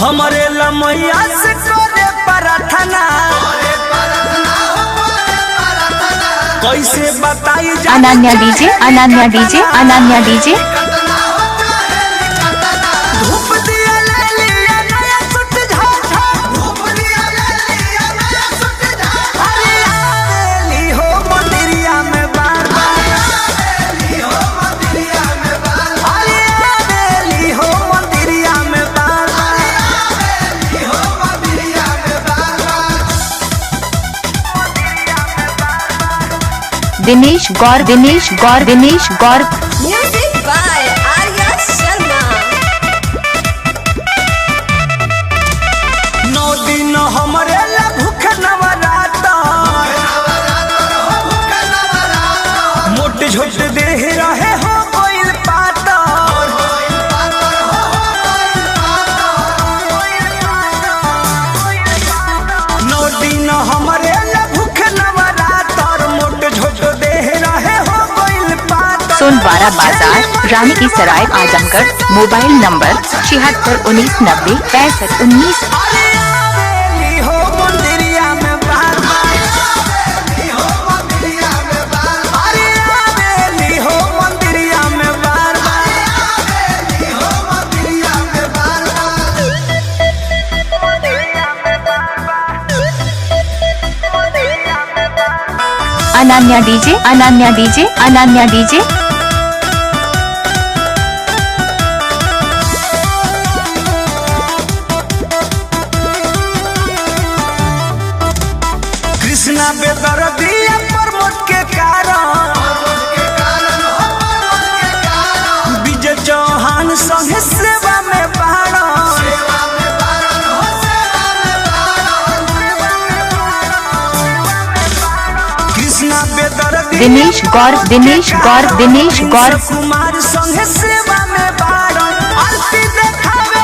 हमरे लमैया से करे प्रार्थना कैसे बताई जा Ananya DJ Ananya DJ Ananya DJ धूप दिया ले लिया नया सुट झाझा धूप दिया ले लिया नया सुट झाझा अरे आवेली हो मंदिरिया में बार बार आवेली हो मंदिरिया में बार अरे आवेली हो मंदिरिया में बार आवेली हो मंदिरिया में बार दिनेश गौर दिनेश गौर दिनेश गौर Music by Arya Sharma. 9 दिन हमरे ला भूख नवराता मोट झोट देह रहे हो कोइल पाता 9 दिन हमरे ला भूख नवराता मोट झोट देह रहे हो कोइल पाता सोनवारा बाजार रानी की सराय आजमगढ़ मोबाइल नंबर 76 19 90 65 19। अरे आवेली हो मंदिरिया में बार बार आवेली हो मंदिरिया में बार अरे आवेली हो मंदिरिया में बार आवेली हो मंदिरिया में बार Ananya DJ Ananya DJ Ananya DJ Krishna बेदर्दिया प्रमोद के कारण विजय चौहान संगे सेवा में बाड़ा कृष्णा बेदर्दी दिनेश गौर दिनेश गौर दिनेश गौर कुमार संगे सेवा में बाड़ा आरती देखावे